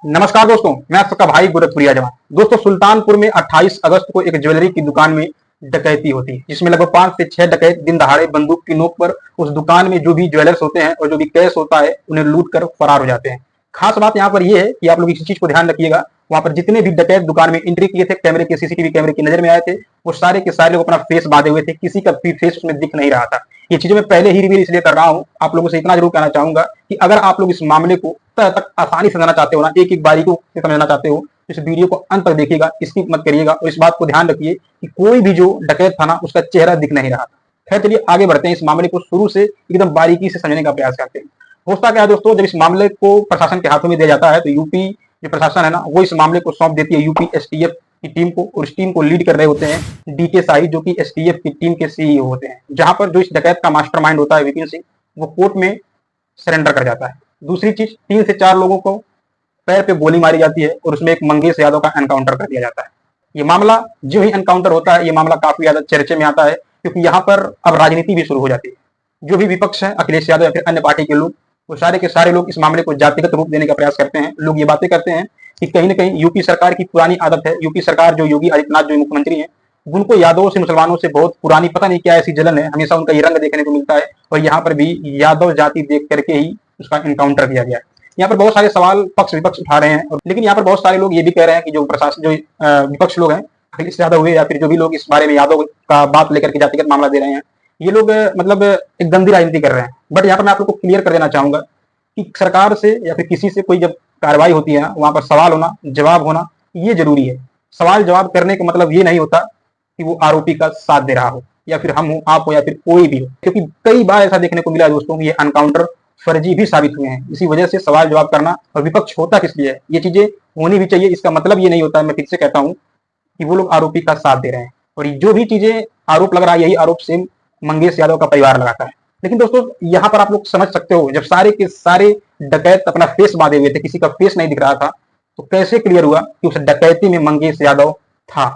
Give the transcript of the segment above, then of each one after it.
नमस्कार दोस्तों, मैं आप सबका भाई गोरखपुरिया जवान। दोस्तों, सुल्तानपुर में 28 अगस्त को एक ज्वेलरी की दुकान में डकैती होती है, जिसमें लगभग 5 से 6 डकैत दिन दहाड़े बंदूक की नोक पर उस दुकान में जो भी ज्वेलर्स होते हैं और जो भी कैश होता है उन्हें लूट कर फरार हो जाते हैं। खास बात यहाँ पर यह है कि आप लोग इस चीज को ध्यान रखिएगा, वहां पर जितने भी डकैत दुकान में एंट्री किए थे, कैमरे के सीसीटीवी कैमरे की नजर में आए थे, वो सारे के सारे लोग अपना फेस बांधे हुए थे, किसी का भी फेस उसमें दिख नहीं रहा था। ये चीजें मैं पहले ही रिवील इसलिए कर रहा हूं, आप लोगों से इतना जरूर कहना चाहूंगा कि अगर आप लोग इस मामले को तह तक आसानी से समझना चाहते हो ना, एक एक बारीकी से समझना चाहते हो, इस वीडियो को अंत तक देखिएगा, स्किप मत करिएगा और इस बात को ध्यान रखिए कि कोई भी जो डकैत था ना, उसका चेहरा दिख नहीं रहा था। खैर चलिए आगे बढ़ते हैं, इस मामले को शुरू से एकदम बारीकी से समझने का प्रयास करते हैं। होता क्या है दोस्तों, जब इस मामले को प्रशासन के हाथों में दिया जाता है तो यूपी जो प्रशासन है ना, वो इस मामले को सौंप देती है यूपी एसटीएफ की टीम को, और इस टीम को लीड कर रहे होते हैं डीके शाही, जो कि एसटीएफ की टीम के सीईओ होते हैं। जहां पर जो इस डकैत का मास्टरमाइंड होता है विपिन सिंह, वो कोर्ट में सरेंडर कर जाता है। दूसरी चीज, 3 से 4 लोगों को पैर पे गोली मारी जाती है और उसमें एक मंगेश यादव का एनकाउंटर कर दिया जाता है। ये मामला जो ही एनकाउंटर होता है, ये मामला काफी ज्यादा चर्चे में आता है, क्योंकि यहाँ पर अब राजनीति भी शुरू हो जाती है। जो भी विपक्ष है, अखिलेश यादव या फिर अन्य पार्टी के लोग, वो सारे के सारे लोग इस मामले को जातिगत रूप देने का प्रयास करते हैं। लोग ये बातें करते हैं कि कहीं ना कहीं यूपी सरकार की पुरानी आदत है, यूपी सरकार जो योगी आदित्यनाथ जो मुख्यमंत्री हैं, उनको यादवों से, मुसलमानों से बहुत पुरानी पता नहीं क्या ऐसी जलन है, हमेशा उनका ये रंग देखने को मिलता है, और यहाँ पर भी यादव जाति देख करके ही उसका एनकाउंटर किया गया है। यहाँ पर बहुत सारे सवाल पक्ष विपक्ष उठा रहे हैं, लेकिन यहाँ पर बहुत सारे लोग ये भी कह रहे हैं कि जो प्रशासन जो विपक्ष लोग हैं, अखिलेश यादव हुए या फिर जो भी लोग इस बारे में यादव का बात लेकर के जातिगत मामला दे रहे हैं, ये लोग मतलब एक गंदी राजनीति कर रहे हैं। बट यहाँ पर मैं आप लोग को क्लियर कर देना चाहूंगा कि सरकार से या फिर किसी से कोई जब कार्रवाई होती है ना, वहां पर सवाल होना, जवाब होना, ये जरूरी है। सवाल जवाब करने का मतलब ये नहीं होता कि वो आरोपी का साथ दे रहा हो, या फिर हम हो, आप हो, या फिर कोई भी हो, क्योंकि कई बार ऐसा देखने को मिला दोस्तों, ये एनकाउंटर फर्जी भी साबित हुए हैं। इसी वजह से सवाल जवाब करना, और विपक्ष होता किस लिए है, ये चीजें होनी भी चाहिए। इसका मतलब ये नहीं होता, मैं फिर से कहता हूं, कि वो लोग आरोपी का साथ दे रहे हैं, और जो भी चीजें आरोप लग रहा है, यही आरोप सेम मंगेश यादव का परिवार लगाता है। लेकिन दोस्तों, यहाँ पर आप लोग समझ सकते हो, जब सारे के सारे डकैत अपना फेस बांधे हुए थे, किसी का फेस नहीं दिख रहा था, तो कैसे क्लियर हुआ कि उस डकैती में मंगेश यादव था।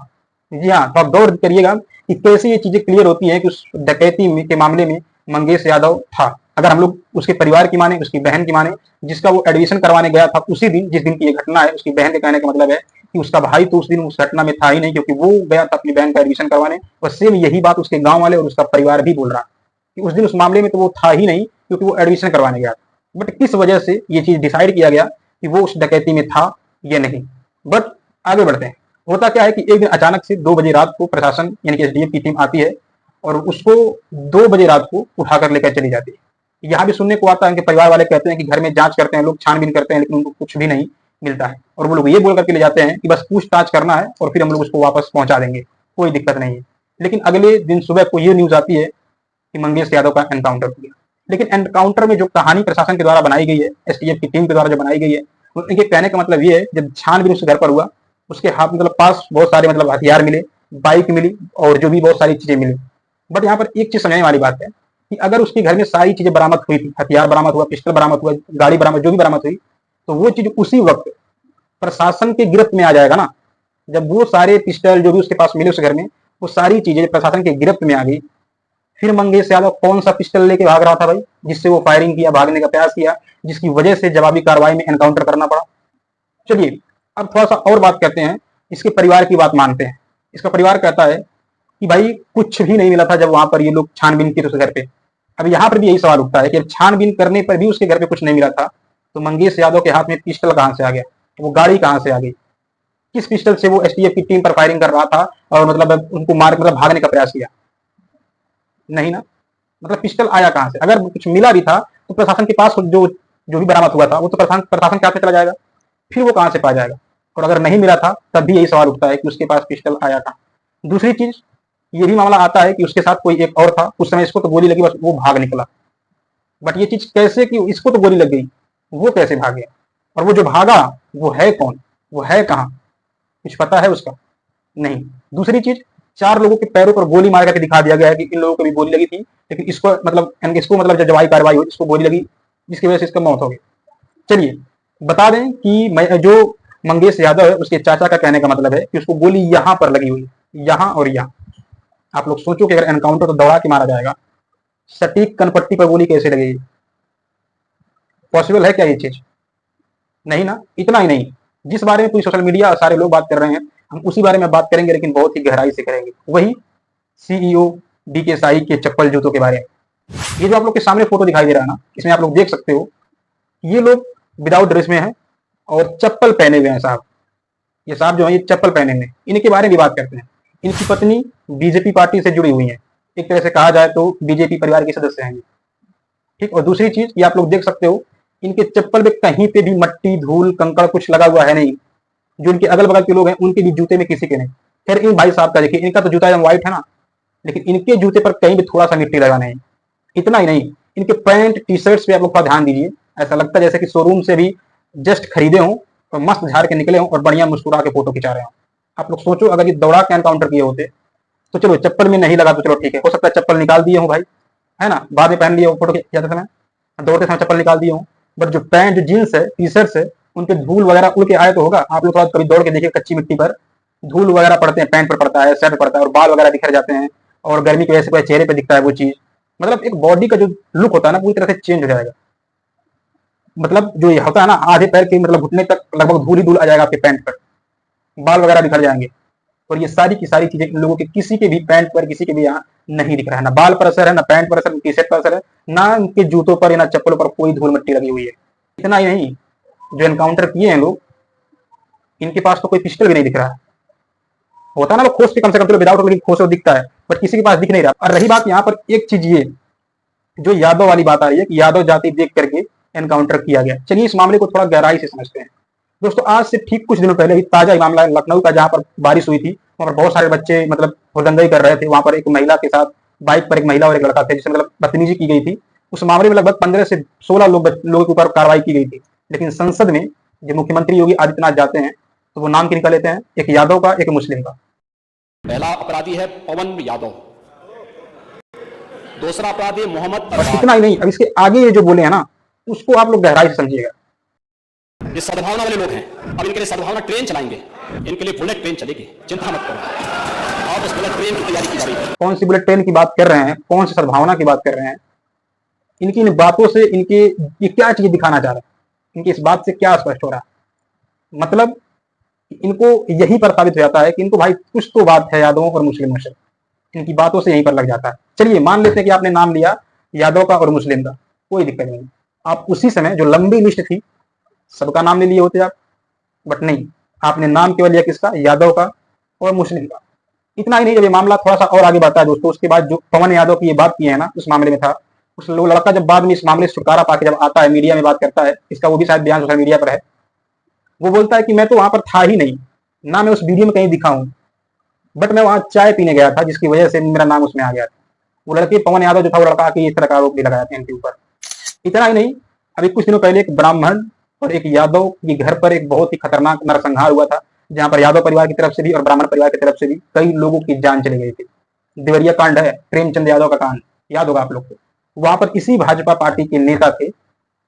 जी हाँ, तो आप गौर करिएगा कि कैसे ये चीजें क्लियर होती हैं कि उस डकैती के मामले में मंगेश यादव था। अगर हम लोग उसके परिवार की माने, उसकी बहन की माने, जिसका वो एडमिशन करवाने गया था उसी दिन जिस दिन की ये घटना है, उसकी बहन के कहने का मतलब है कि उसका भाई तो उस दिन उस घटना में था ही नहीं, क्योंकि वो गया था अपनी बहन का एडमिशन करवाने। और सेम यही बात उसके गांव वाले और उसका परिवार भी बोल रहा कि उस दिन उस मामले में तो वो था ही नहीं, क्योंकि वो एडमिशन करवाने गया था। बट किस वजह से ये चीज डिसाइड किया गया कि वो उस डकैती में था या नहीं। बट आगे बढ़ते हैं। होता क्या है कि एक दिन अचानक से 2 बजे रात को प्रशासन यानी कि एसडीएफ की टीम आती है और उसको 2 बजे रात को उठाकर लेकर चली जाती है। यहाँ भी सुनने को आता है कि परिवार वाले कहते हैं कि घर में जांच करते हैं, लोग छानबीन करते हैं, लेकिन उनको कुछ भी नहीं मिलता है, और वो लोग ये बोल करके ले जाते हैं कि बस पूछताछ करना है और फिर हम लोग उसको वापस पहुंचा देंगे, कोई दिक्कत नहीं है। लेकिन अगले दिन सुबह को ये न्यूज आती है कि मंगेश यादव का एनकाउंटर हुआ। लेकिन एनकाउंटर में जो कहानी प्रशासन के द्वारा बनाई गई है, एसटीएफ की टीम के द्वारा जो बनाई गई है, उनके कहने का मतलब ये है, जब छानबीन उसके घर पर हुआ, उसके हाथ मतलब पास बहुत सारे मतलब हथियार मिले, बाइक मिली, और जो भी बहुत सारी चीजें मिली। बट यहाँ पर एक चीज समझने वाली बात है कि अगर उसके घर में सारी चीजें बरामद हुई थी, हथियार बरामद हुआ, पिस्टल बरामद हुआ, गाड़ी बरामद, जो भी बरामद हुई, तो वो चीज उसी वक्त प्रशासन के गिरफ्त में आ जाएगा ना। जब वो सारे पिस्टल जो भी उसके पास मिले उस घर में, वो सारी चीजें प्रशासन के गिरफ्त में आ गई, फिर मंगेश यादव कौन सा पिस्टल लेके भाग रहा था भाई, जिससे वो फायरिंग किया, भागने का प्रयास किया, जिसकी वजह से जवाबी कार्रवाई में एनकाउंटर करना पड़ा। चलिए अब थोड़ा सा और बात करते हैं, इसके परिवार की बात मानते हैं। इसका परिवार कहता है कि भाई कुछ भी नहीं मिला था जब वहां पर ये लोग छानबीन की, तो उसके घर पे। अब यहाँ पर भी यही सवाल उठता है कि छानबीन करने पर भी उसके घर पे कुछ नहीं मिला था, तो मंगेश यादव के हाथ में पिस्टल कहां से आ गया, वो गाड़ी कहां से आ गई, किस पिस्टल से वो एसटीएफ की टीम पर फायरिंग कर रहा था और मतलब उनको मार मतलब भागने का प्रयास किया, नहीं ना। मतलब पिस्टल आया कहां से? अगर कुछ मिला भी था तो प्रशासन के पास जो जो भी बरामद हुआ था वो तो प्रशासन के हाथ में चला जाएगा, फिर वो कहां से पा जाएगा? और अगर नहीं मिला था तब भी यही सवाल उठता है कि उसके पास पिस्टल आया था। दूसरी चीज, ये भी मामला आता है कि उसके साथ कोई एक और था, उस समय इसको तो गोली लगी, बस वो भाग निकला। बट ये चीज कैसे कि इसको तो गोली लग गई, वो कैसे भाग गया? और वो जो भागा वो है कौन, वो है कहाँ, कुछ पता है उसका? नहीं। दूसरी चीज, 4 लोगों के पैरों पर गोली मार करके दिखा दिया गया है कि इन लोगों को भी गोली लगी थी, लेकिन इसको मतलब जब जवाई कार्रवाई हुई, इसको गोली लगी, जिसकी वजह से इसका मौत हो गई। चलिए बता दें कि जो मंगेश यादव है, उसके चाचा का कहने का मतलब है कि उसको गोली यहां पर लगी हुई, यहां और यहां। आप लोग सोचो कि अगर एनकाउंटर तो दौड़ा के मारा जाएगा, सटीक कनपट्टी पर गोली कैसे लगेगी? पॉसिबल है क्या ये चीज? नहीं ना। इतना ही नहीं, जिस बारे में पूरी सोशल मीडिया और सारे लोग बात कर रहे हैं, हम उसी बारे में बात करेंगे, लेकिन बहुत ही गहराई से करेंगे। वही सीईओ डीके साई के चप्पल जूतों के बारे में। ये जो आप लोग के सामने फोटो दिखाई दे रहा है ना, इसमें आप लोग देख सकते हो ये लोग विदाउट ड्रेस में हैं और चप्पल पहने हुए हैं साहब। ये साहब जो है ये चप्पल पहने हुए हैं। इनके बारे में भी बात करते हैं। इनकी पत्नी बीजेपी पार्टी से जुड़ी हुई है, एक तरह से कहा जाए तो बीजेपी परिवार के सदस्य हैं। ठीक, और दूसरी चीज ये आप लोग देख सकते हो, इनके चप्पल में कहीं पे भी मट्टी धूल कंकड़ कुछ लगा हुआ है नहीं। जो इनके अगल बगल के लोग हैं उनके भी जूते में किसी के नहीं। खैर इन भाई साहब का देखिए, इनका तो जूता एकदम व्हाइट है ना, लेकिन इनके जूते पर कहीं भी थोड़ा सा मिट्टी लगा नहीं। इतना ही नहीं, इनके पैंट टी शर्ट्स पे आप लोग का ध्यान दीजिए, ऐसा लगता है जैसे कि शोरूम से भी जस्ट खरीदे हों और मस्त झाड़ के निकले हों और बढ़िया मुस्कुरा के फोटो खिंचा रहे हों। आप लोग सोचो अगर ये दौड़ा के एनकाउंटर किए होते तो चलो चप्पल में नहीं लगा तो चलो ठीक है, हो सकता है चप्पल निकाल दिए हो भाई, है ना, बाद में पहन लिए हो फोटो खिंचाते समय, दौड़ते समय चप्पल निकाल दिए हो। बट जो पैंट जो जीन्स है टी शर्ट्स है उनके धूल वगैरह उड़ के आए तो होगा। आप लोग थोड़ा कभी दौड़ के देखिए कच्ची मिट्टी पर धूल वगैरह पड़ते हैं, पैंट पर पड़ता है, शर्ट पर पड़ता है और बाल वगैरह बिखर जाते हैं और गर्मी की वजह से पूरे चेहरे पे दिखता है वो चीज। मतलब एक बॉडी का जो लुक होता है ना पूरी तरह से चेंज हो जाएगा। मतलब जो ये होता है ना आधे पैर के मतलब घुटने तक लगभग धूल ही धूल आ जाएगा आपके पैंट पर, बाल वगैरह बिखर जाएंगे। और ये सारी की सारी चीजें इन लोगों के किसी के भी पैंट पर किसी के भी यहाँ नहीं दिख रहा है, ना बाल पर असर है, ना पैंट पर असर, टी शर्ट पर असर है, ना उनके जूतों पर या ना चप्पलों पर कोई धूल मिट्टी लगी हुई है। इतना ही नहीं, जो एनकाउंटर किए हैं लोग इनके पास तो कोई पिस्टल भी नहीं दिख रहा है। होता है ना खोज के कम से कम विदाउट लेकिन खोज दिखता है, बट किसी के पास दिख नहीं रहा। और रही बात यहाँ पर एक चीज ये जो यादव वाली बात आ रही है कि यादव जाति देख करके एनकाउंटर किया गया। चलिए इस मामले को थोड़ा गहराई से समझते हैं। दोस्तों आज से ठीक कुछ दिनों पहले ताजा मामला है लखनऊ का, जहां पर बारिश हुई थी, वहां पर बहुत सारे बच्चे मतलब हुड़दंगई कर रहे थे। वहां पर एक महिला के साथ बाइक पर एक महिला और एक लड़का थे जिससे मतलब बदतमीजी की गई थी। उस मामले में लगभग 15 से 16 लोगों के ऊपर कार्रवाई की गई थी। लेकिन संसद में जब मुख्यमंत्री योगी आदित्यनाथ जाते हैं तो वो नाम किनका लेते हैं, एक यादव का एक मुस्लिम का। पहला अपराधी है पवन यादव, दूसरा अपराधी मोहम्मद। और इतना ही नहीं, अब इसके आगे ये जो बोले हैं ना उसको आप लोग गहराई से समझिएगा। ये सद्भावना वाले लोग हैं, अब इनके लिए सद्भावना ट्रेन चलाएंगे, इनके लिए बुलेट ट्रेन चलेगी, चिंता मत करो। और उस बुलेट ट्रेन की तैयारी की जा रही है। कौन सी बुलेट ट्रेन की बात कर रहे हैं, कौन सी सद्भावना की बात कर रहे हैं? इनकी इन बातों से इनके ये क्या चीज दिखाना चाह रहे हैं, इनकी इस बात से क्या स्पष्ट हो रहा है? मतलब इनको यही पर साबित हो जाता है कि इनको भाई कुछ तो बात है यादवों और मुस्लिमों से, इनकी बातों से यहीं पर लग जाता है। चलिए मान लेते हैं कि आपने नाम लिया यादव का और मुस्लिम का, कोई दिक्कत नहीं। आप उसी समय जो लंबी लिस्ट थी सबका नाम ले लिए होते आप, बट नहीं, आपने नाम केवल लिया किसका, यादव का और मुस्लिम का। इतना ही नहीं, जब ये मामला थोड़ा सा और आगे बढ़ता है दोस्तों, उसके बाद जो पवन यादव की ये बात की है ना उस मामले में था, उस लड़का जब बाद में इस मामले से छुटकारा पाके जब आता है मीडिया में बात करता है, इसका वो भी शायद बयान सोशल मीडिया पर है, वो बोलता है कि मैं तो वहां पर था ही नहीं, ना मैं उस वीडियो में कहीं दिखा हूं, बट मैं वहां चाय पीने गया था जिसकी वजह से मेरा नाम उसमें आ गया था। वो लड़के पवन यादव जो था वो लड़का आके इस तरह का आरोप भी लगाया था इनके ऊपर। इतना ही नहीं, अभी कुछ दिनों पहले एक ब्राह्मण और एक यादव के घर पर एक बहुत ही खतरनाक नरसंहार हुआ था, जहां पर यादव परिवार की तरफ से भी और ब्राह्मण परिवार की तरफ से भी कई लोगों की जान चली गई थी। देवरिया कांड है, प्रेमचंद यादव का कांड, याद होगा आप लोग को। वहां पर इसी भाजपा पार्टी के नेता थे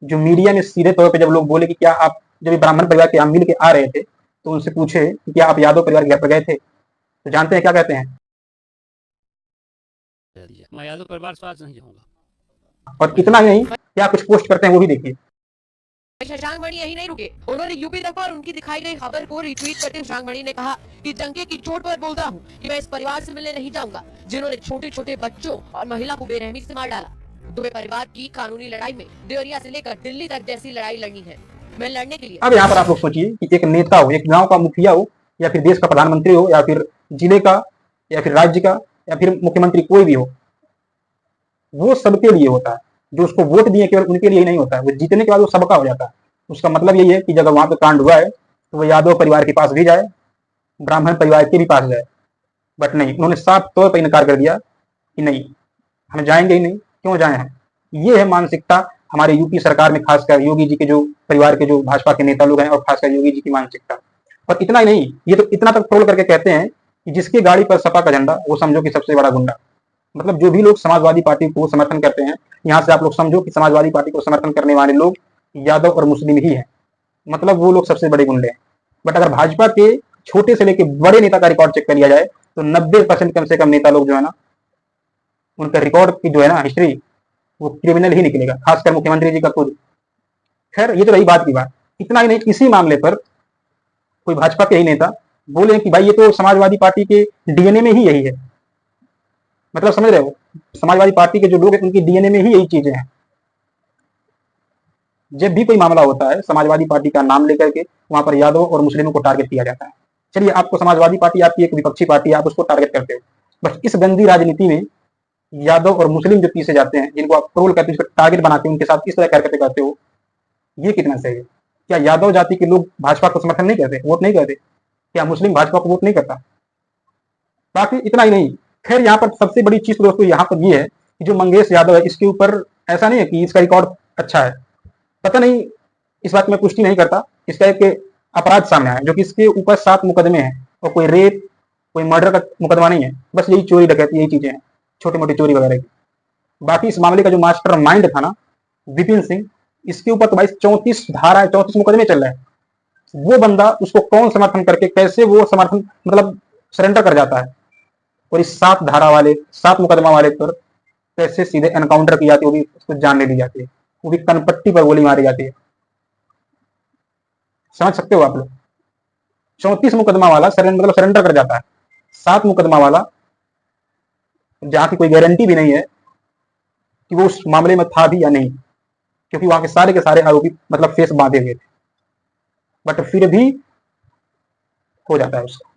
जो मीडिया में सीधे तौर पर जब लोग बोले कि क्या आप जब ब्राह्मण परिवार के यहाँ मिल के आ रहे थे तो उनसे पूछे कि क्या आप यादव परिवार के घर पर गए थे, तो जानते हैं क्या कहते हैं? मैं यादव परिवार से आज नहीं जाऊंगा। और इतना ही नहीं, क्या कुछ पोस्ट करते हैं वो भी देखिए। शशांक मणि यही नहीं रुके, उन्होंने यूपी दफा और उनकी दिखाई गई खबर को रिट्वीट करते शशांक मणि ने कहा कि डंके की चोट पर बोलता हूं कि मैं इस परिवार से मिलने नहीं जाऊंगा जिन्होंने छोटे छोटे बच्चों और महिला को बेरहमी से मार डाला। दुबे परिवार की कानूनी लड़ाई में देवरिया से लेकर दिल्ली तक जैसी लड़ाई लड़नी है, मैं लड़ने के लिए। अब यहाँ पर आप लोग सोचिए कि एक नेता हो, एक गांव का मुखिया हो, या फिर देश का प्रधानमंत्री हो, या फिर जिले का, या फिर राज्य का, या फिर मुख्यमंत्री, कोई भी हो, वो सबके लिए होता है। जो उसको वोट दिए केवल उनके लिए नहीं होता है, वो जीतने के बाद वो सबका हो जाता है। उसका मतलब यही है कि जब वहां पे कांड हुआ है तो वो यादव परिवार के पास भी जाए, ब्राह्मण परिवार के भी पास जाए, बट नहीं, उन्होंने साफ तौर पर इनकार कर दिया कि नहीं, हम जाएंगे ही नहीं, क्यों जाए हैं। ये है मानसिकता हमारे यूपी सरकार में, खासकर योगी जी के जो परिवार के जो भाजपा के नेता लोग हैं और खासकर योगी जी की मानसिकता। और इतना ही नहीं, ये तो इतना तक ट्रोल करके कहते हैं कि जिसकी गाड़ी पर सपा का झंडा वो समझो कि सबसे बड़ा गुंडा। मतलब जो भी लोग समाजवादी पार्टी को समर्थन करते हैं, यहाँ से आप लोग समझो कि समाजवादी पार्टी को समर्थन करने वाले लोग यादव और मुस्लिम ही हैं, मतलब वो लोग सबसे बड़े गुंडे हैं। बट अगर भाजपा के छोटे से लेके बड़े नेता का रिकॉर्ड चेक कर लिया जाए तो 90% कम से कम नेता लोग जो है ना, उनका रिकॉर्ड की जो है ना हिस्ट्री, वो क्रिमिनल ही निकलेगा, खासकर मुख्यमंत्री जी का खुद। खैर ये तो रही बात की बात। इतना ही नहीं, इसी मामले पर कोई भाजपा के ही नेता बोले कि भाई ये तो समाजवादी पार्टी के डीएनए में ही यही है, मतलब समझ रहे हो, समाजवादी पार्टी के जो लोग हैं उनकी डीएनए में ही यही चीजें हैं। जब भी कोई मामला होता है समाजवादी पार्टी का नाम लेकर के वहां पर यादव और मुस्लिमों को टारगेट किया जाता है। चलिए, आपको समाजवादी पार्टी आपकी एक विपक्षी पार्टी है, आप उसको टारगेट करते हो, बस इस गंदी राजनीति में यादव और मुस्लिम जो पीछे जाते हैं, जिनको आप ट्रोल करते हो, टारगेट बनाते हो, उनके साथ इस तरह हरकतें करते हो, ये कितना सही है? क्या यादव जाति के लोग भाजपा को समर्थन नहीं करते, वोट नहीं करते? क्या मुस्लिम भाजपा को वोट नहीं करता? बाकी इतना ही नहीं, खैर यहाँ पर सबसे बड़ी चीज दोस्तों यहाँ पर ये है कि जो मंगेश यादव है, इसके ऊपर ऐसा नहीं है कि इसका रिकॉर्ड अच्छा है, पता नहीं, इस बात में पुष्टि नहीं करता। इसका एक अपराध सामने आया जो कि इसके ऊपर 7 मुकदमे हैं और कोई रेप, कोई मर्डर का मुकदमा नहीं है, बस यही चोरी डकैती, यही चीजें हैं, छोटी मोटी चोरी वगैरह की। बाकी इस मामले का जो मास्टर माइंड था ना विपिन सिंह, इसके ऊपर तो भाई 34 धारा, 34 मुकदमे चल रहे हैं। वो बंदा, उसको कौन समर्थन करके, कैसे वो समर्थन मतलब सरेंडर कर जाता है, और इस 7 धारा वाले, 7 मुकदमा वाले पर कैसे सीधे एनकाउंटर की जाती है, वो भी उसको जान ले ली जाती है, वो भी कनपट्टी पर गोली मारी जाती है। समझ सकते हो आप लोग? 34 मुकदमा वाला मतलब सरेंडर कर जाता है, 7 मुकदमा वाला जहां की कोई गारंटी भी नहीं है कि वो उस मामले में था भी या नहीं, क्योंकि वहां के सारे आरोपी मतलब फेस बांधे हुए थे, बट फिर भी हो जाता है उसका।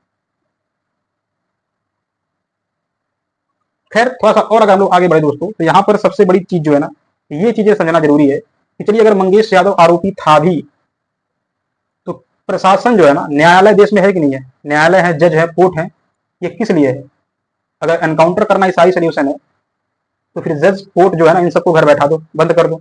खैर, थोड़ा सा और अगर हम लोग आगे बढ़े दोस्तों, तो यहाँ पर सबसे बड़ी चीज जो है ना, ये चीजें समझना जरूरी है कि चलिए अगर मंगेश यादव आरोपी था भी, तो प्रशासन जो है ना, न्यायालय देश में है कि नहीं है? न्यायालय है, जज है, कोर्ट है, ये किस लिए है? अगर एनकाउंटर करना ही सारी सोल्यूशन है, तो फिर जज कोर्ट जो है ना, इन सबको घर बैठा दो, बंद कर दो।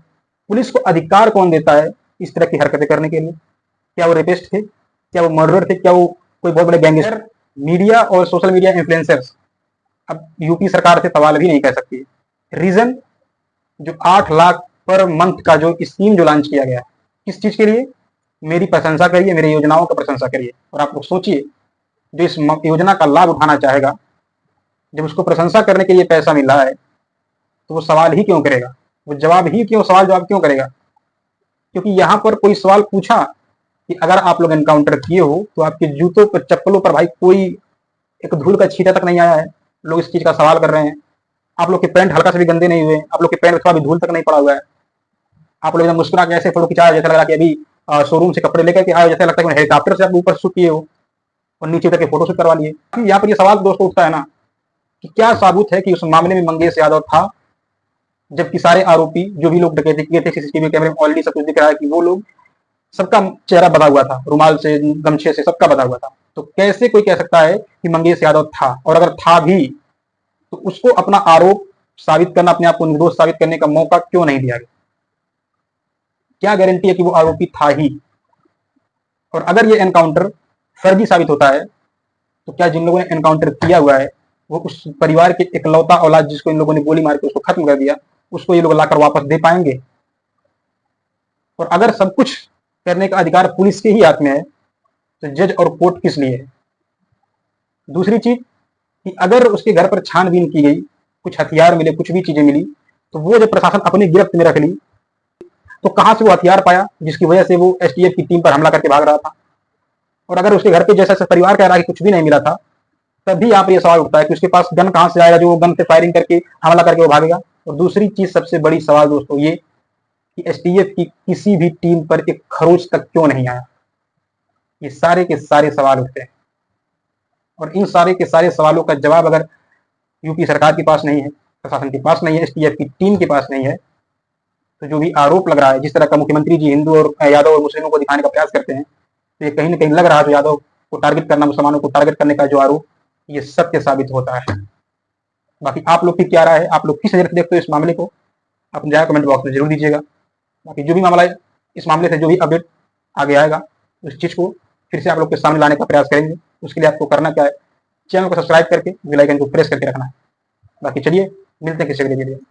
पुलिस को अधिकार कौन देता है इस तरह की हरकतें करने के लिए? क्या वो रेपिस्ट थे? क्या वो मर्डर थे? क्या वो कोई बहुत बड़े गैंगस्टर? मीडिया और सोशल मीडिया इन्फ्लुएंसर्स अब यूपी सरकार से सवाल भी नहीं कह सकती। रीजन, जो 8 लाख पर मंथ का जो स्कीम जो लॉन्च किया गया, किस चीज के लिए? मेरी प्रशंसा करिए, मेरी योजनाओं का प्रशंसा करिए। और आप लोग सोचिए, जो इस योजना का लाभ उठाना चाहेगा, जब उसको प्रशंसा करने के लिए पैसा मिल रहा है, तो वो सवाल ही क्यों करेगा? वो जवाब ही क्यों, सवाल जवाब क्यों करेगा? क्योंकि यहां पर कोई सवाल पूछा कि अगर आप लोग एनकाउंटर किए हो तो आपके जूतों पर, चप्पलों पर भाई कोई एक धूल का छींटा तक नहीं आया है? लोग इस चीज का सवाल कर रहे हैं। आप लोग के पैंट हल्का से भी गंदे नहीं हुए, आप लोग के पैंट में थोड़ा भी धूल तक नहीं पड़ा हुआ है। आप लोग एकदम मुस्कुरा के ऐसे फोटो खिंचाया, जैसा लग रहा कि अभी शोरूम से कपड़े लेकर के आए, जैसा लगता है हेलीकॉप्टर से आप ऊपर शूट किए हो और नीचे उतर के फोटो शूट करवा लिए। यहाँ पर ये सवाल दोस्तों उठता है ना कि क्या साबुत है कि उस मामले में मंगेश यादव था, जबकि सारे आरोपी जो भी लोग डकैती किए थे, सीसीटीवी कैमरे में ऑलरेडी सब कुछ दिख रहा है कि वो लोग, सबका चेहरा बधा हुआ था, रुमाल से, गमछे से, सबका बधा हुआ था। तो कैसे कोई कह सकता है कि मंगेश यादव था? और अगर था भी तो उसको अपना आरोप साबित करना, अपने आप को निर्दोष साबित करने का मौका क्यों नहीं दिया गया? क्या गारंटी है कि वो आरोपी था ही? और अगर ये एनकाउंटर फर्जी साबित होता है, तो क्या जिन लोगों ने एनकाउंटर किया हुआ है वो उस परिवार के इकलौता औलाद जिसको इन लोगों ने गोली मार के उसको खत्म कर दिया, उसको ये लोग लाकर वापस दे पाएंगे? और अगर सब कुछ करने का अधिकार पुलिस के ही हाथ में है, तो जज और कोर्ट किस लिए है? दूसरी चीज कि अगर उसके घर पर छानबीन की गई, कुछ हथियार मिले, कुछ भी चीजें मिली, तो वो जब प्रशासन अपनी गिरफ्त में रख ली, तो कहां से वो हथियार पाया जिसकी वजह से वो एसटीएफ की टीम पर हमला करके भाग रहा था? और अगर उसके घर पे जैसा परिवार कह रहा है कि कुछ भी नहीं मिला था, तभी यहाँ पर यह सवाल उठता है कि उसके पास गन कहां से आएगा जो वो गन से फायरिंग करके हमला करके वो भागेगा? और दूसरी चीज, सबसे बड़ी सवाल दोस्तों ये कि एसटीएफ की किसी भी टीम पर एक खरोच तक क्यों नहीं आया? ये सारे के सारे सवाल उठते हैं, और इन सारे के सारे सवालों का जवाब अगर यूपी सरकार के पास नहीं है, प्रशासन के पास नहीं है, एसटीएफ की टीम के पास नहीं है, तो जो भी आरोप लग रहा है, जिस तरह का मुख्यमंत्री जी हिंदू और यादव और मुस्लिमों को दिखाने का प्रयास करते हैं, तो ये कहीं ना कहीं लग रहा है जो यादव को टारगेट करना, मुसलमानों को टारगेट करने का जो आरोप, ये सत्य साबित होता है। बाकी आप लोग की क्या राय है? आप लोग किस नजर से देखते हो इस मामले को? आप जाए कमेंट बॉक्स में जरूर दीजिएगा। बाकी जो भी मामला है, इस मामले से जो भी अपडेट आगे आएगा, उस चीज को फिर से आप लोग के सामने लाने का प्रयास करेंगे। उसके लिए आपको करना क्या है, चैनल को सब्सक्राइब करके बेल आइकन को प्रेस करके रखना है। बाकी चलिए मिलते हैं किसी अगले वीडियो में।